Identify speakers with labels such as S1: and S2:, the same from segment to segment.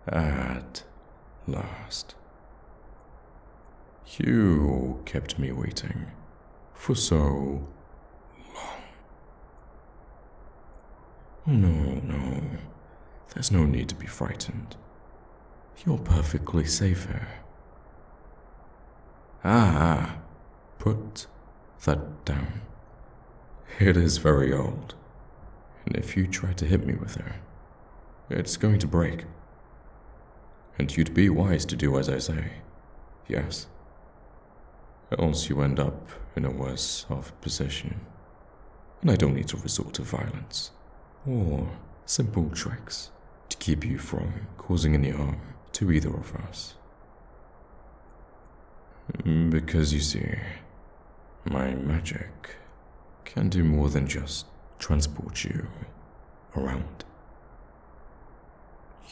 S1: At last. You kept me waiting for so long. Oh, no. There's no need to be frightened. You're perfectly safe here. Put that down. It is very old, and if you try to hit me with it, it's going to break. And you'd be wise to do as I say, yes? Else you end up in a worse off position, and I don't need to resort to violence, or simple tricks to keep you from causing any harm to either of us. Because you see, my magic can do more than just transport you around.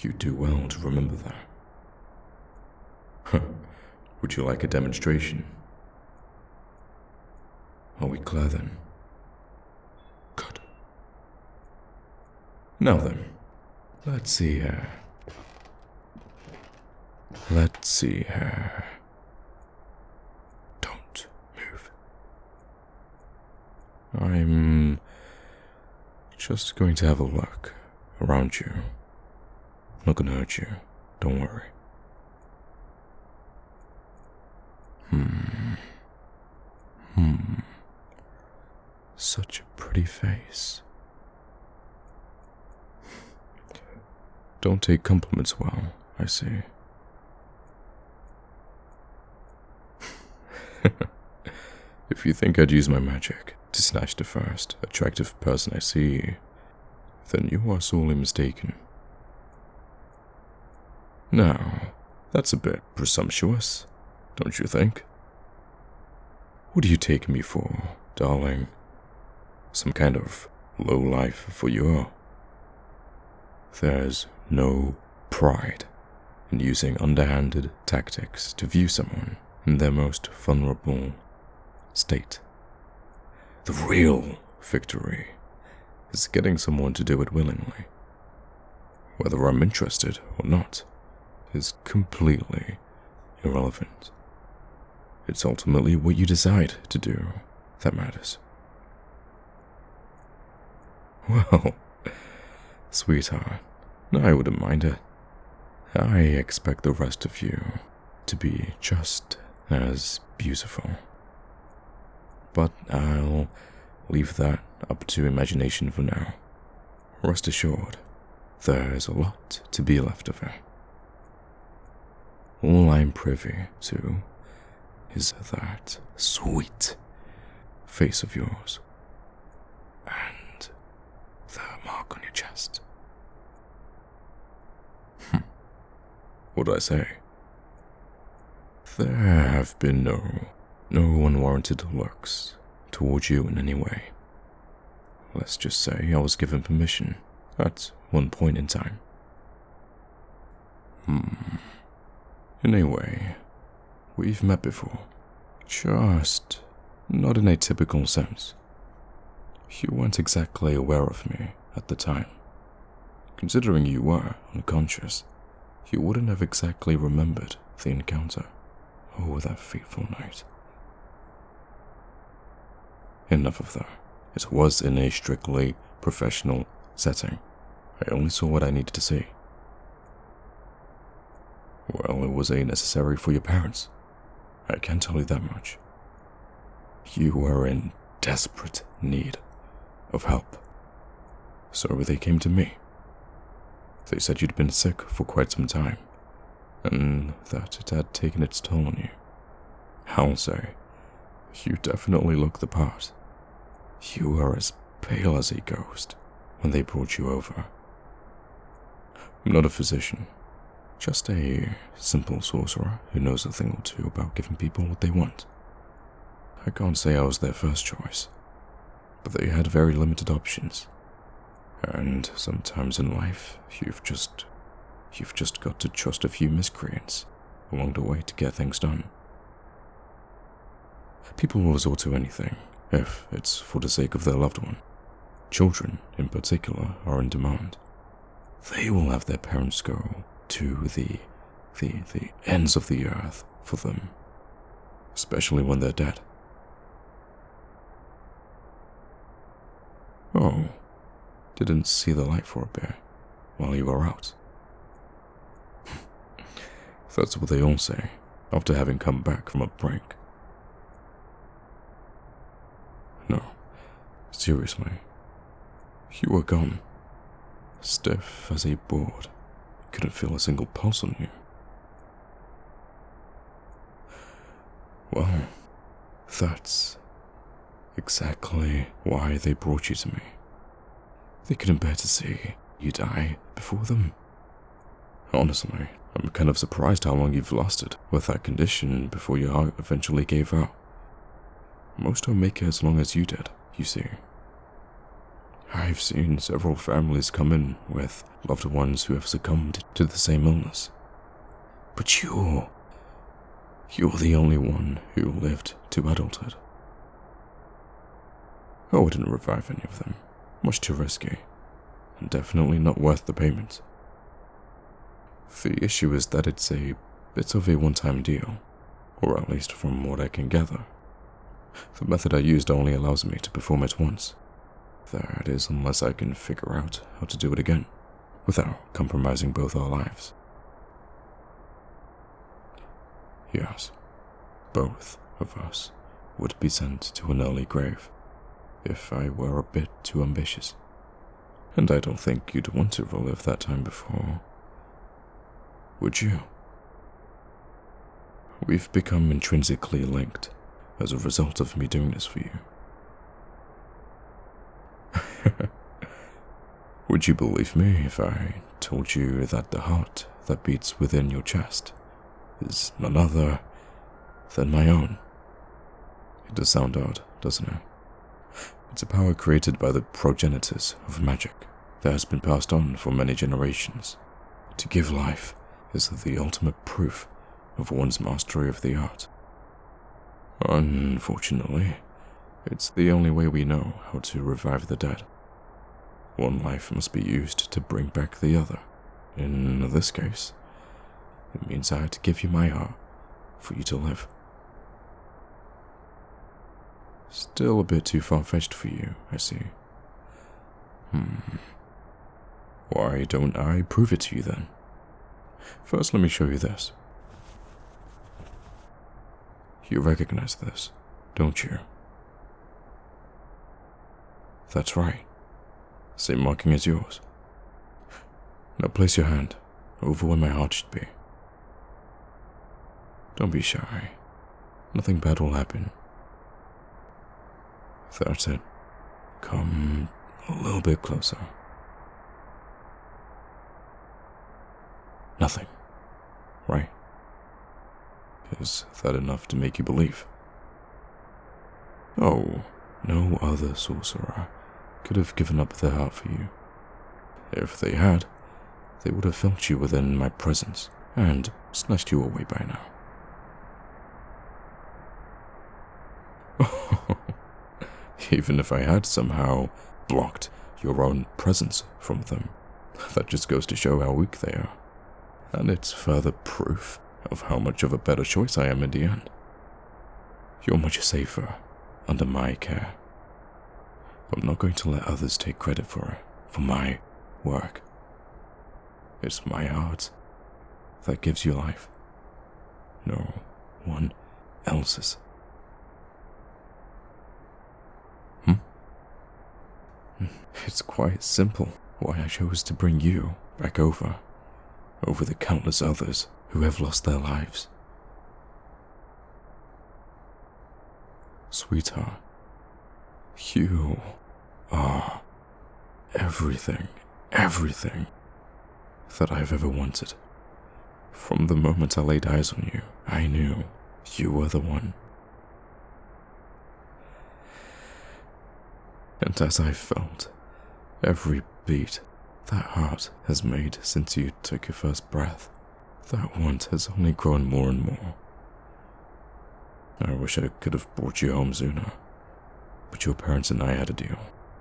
S1: You do well to remember that. Would you like a demonstration? Are we clear then? Good. Now then, let's see here. Don't move. I'm just going to have a look around you. I'm not gonna hurt you, don't worry. Such a pretty face. Don't take compliments well, I see. If you think I'd use my magic to snatch the first attractive person I see, then you are sorely mistaken. Now, that's a bit presumptuous, don't you think? What are you taking me for, darling? Some kind of lowlife for you? There's no pride in using underhanded tactics to view someone in their most vulnerable state. The real victory is getting someone to do it willingly. Whether I'm interested or not is completely irrelevant. It's ultimately what you decide to do that matters. Well, sweetheart, I wouldn't mind it. I expect the rest of you to be just as beautiful. But I'll leave that up to imagination for now. Rest assured, there's a lot to be left of it. All I'm privy to is that sweet face of yours and the mark on your chest. What did I say? There have been no unwarranted looks towards you in any way. Let's just say I was given permission at one point in time. In a way, we've met before, just not in a typical sense. You weren't exactly aware of me at the time. Considering you were unconscious, you wouldn't have exactly remembered the encounter or that fateful night. Enough of that. It was in a strictly professional setting. I only saw what I needed to see. Well, it was necessary for your parents. I can tell you that much. You were in desperate need of help. So they came to me. They said you'd been sick for quite some time, and that it had taken its toll on you. I'll say, you definitely look the part. You were as pale as a ghost when they brought you over. I'm not a physician, just a simple sorcerer who knows a thing or two about giving people what they want. I can't say I was their first choice, but they had very limited options. And sometimes in life, you've just got to trust a few miscreants along the way to get things done. People will resort to anything if it's for the sake of their loved one. Children, in particular, are in demand. They will have their parents go to the ends of the earth for them, especially when they're dead. Oh, didn't see the light for a bit while you were out. That's what they all say after having come back from a break. No, seriously, you were gone, stiff as a board. Couldn't feel a single pulse on you. Well, that's exactly why they brought you to me. They couldn't bear to see you die before them. Honestly, I'm kind of surprised how long you've lasted with that condition before your heart eventually gave out. Most don't make it as long as you did, you see. I've seen several families come in with loved ones who have succumbed to the same illness. But you're the only one who lived to adulthood. I wouldn't revive any of them. Much too risky, and definitely not worth the payment. The issue is that it's a bit of a one-time deal, or at least from what I can gather. The method I used only allows me to perform it once. That is, unless I can figure out how to do it again, without compromising both our lives. Yes, both of us would be sent to an early grave if I were a bit too ambitious. And I don't think you'd want to relive that time before, would you? We've become intrinsically linked as a result of me doing this for you. Would you believe me if I told you that the heart that beats within your chest is none other than my own? It does sound odd, doesn't it? It's a power created by the progenitors of magic that has been passed on for many generations. To give life is the ultimate proof of one's mastery of the art. Unfortunately, it's the only way we know how to revive the dead. One life must be used to bring back the other. In this case, it means I had to give you my heart for you to live. Still a bit too far-fetched for you, I see. Why don't I prove it to you then? First, let me show you this. You recognize this, don't you? That's right. Same marking as yours. Now place your hand over where my heart should be. Don't be shy. Nothing bad will happen. That's it. Come a little bit closer. Nothing, right? Is that enough to make you believe? Oh, no other sorcerer could have given up their heart for you. If they had, they would have felt you within my presence and snatched you away by now. Even if I had somehow blocked your own presence from them, that just goes to show how weak they are. And it's further proof of how much of a better choice I am in the end. You're much safer under my care. I'm not going to let others take credit for it, for my work. It's my heart that gives you life. No one else's. It's quite simple why I chose to bring you back over the countless others who have lost their lives. Sweetheart, you are everything that I've ever wanted. From the moment I laid eyes on you, I knew you were the one. And as I felt every beat that heart has made since you took your first breath, that want has only grown more and more. I wish I could have brought you home sooner, but your parents and I had a deal,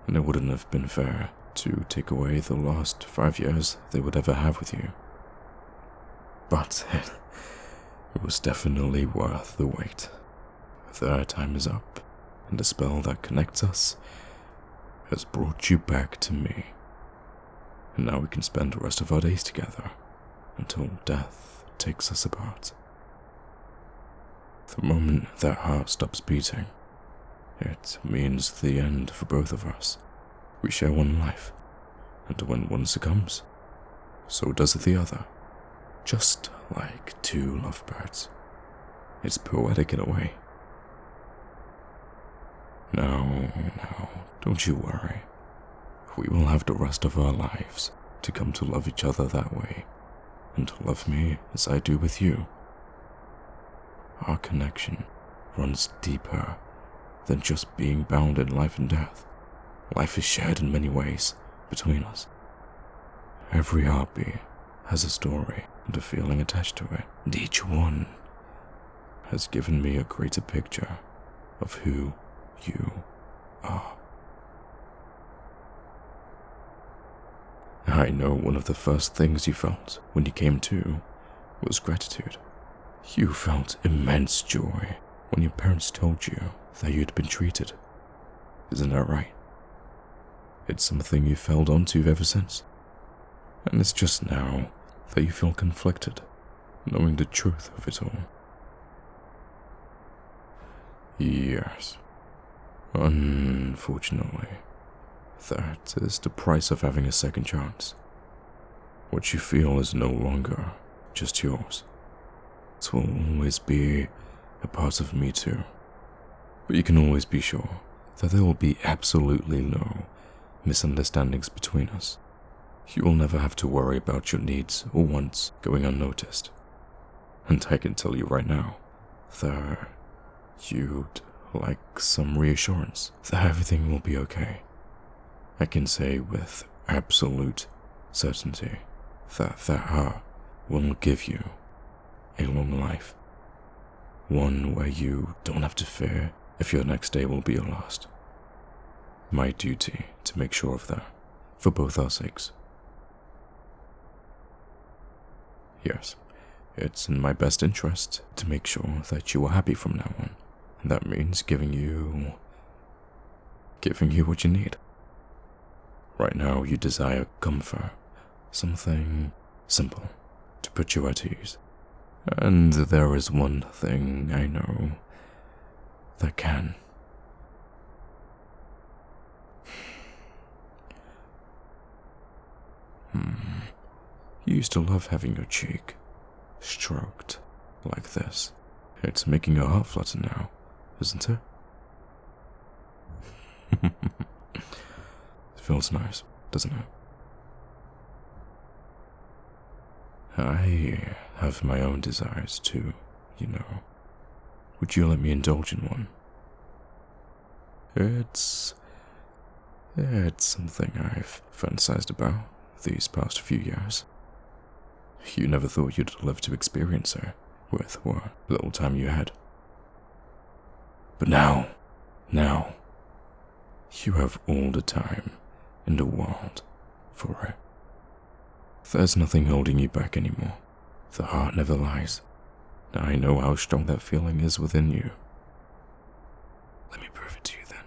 S1: and it wouldn't have been fair to take away the last 5 years they would ever have with you. But it was definitely worth the wait. Their time is up, and the spell that connects us has brought you back to me. And now we can spend the rest of our days together until death takes us apart. The moment that heart stops beating, it means the end for both of us. We share one life, and when one succumbs, so does the other. Just like two lovebirds. It's poetic in a way. No, don't you worry. We will have the rest of our lives to come to love each other that way, and to love me as I do with you. Our connection runs deeper than just being bound in life and death. Life is shared in many ways between us. Every heartbeat has a story and a feeling attached to it, and each one has given me a greater picture of who you are. I know one of the first things you felt when you came to was gratitude. You felt immense joy when your parents told you that you'd been treated. Isn't that right? It's something you've held onto ever since. And it's just now that you feel conflicted, knowing the truth of it all. Yes. Unfortunately, that is the price of having a second chance. What you feel is no longer just yours. It will always be a part of me too. But you can always be sure that there will be absolutely no misunderstandings between us. You will never have to worry about your needs or wants going unnoticed. And I can tell you right now that you'd like some reassurance that everything will be okay. I can say with absolute certainty that heart will give you a long life. One where you don't have to fear if your next day will be your last. My duty to make sure of that, for both our sakes. Yes, it's in my best interest to make sure that you are happy from now on. And that means giving you what you need. Right now you desire comfort, something simple to put you at ease. And there is one thing I know that can. You used to love having your cheek stroked like this. It's making your heart flutter now, isn't it? It feels nice, doesn't it? I have my own desires too, you know. Would you let me indulge in one? It's something I've fantasized about these past few years. You never thought you'd live to experience it with what little time you had. But now, you have all the time in the world for it. There's nothing holding you back anymore. The heart never lies. I know how strong that feeling is within you. Let me prove it to you then.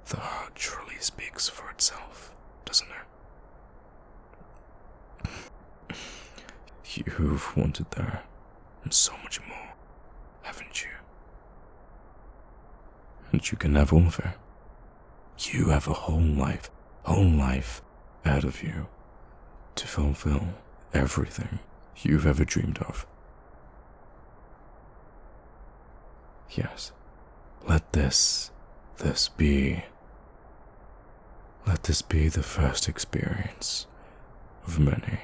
S1: The heart truly speaks for itself, doesn't it? You've wanted that, and so much more, haven't you? And you can have all of it. You have a whole life ahead of you to fulfill everything you've ever dreamed of. Yes, let this be the first experience of many.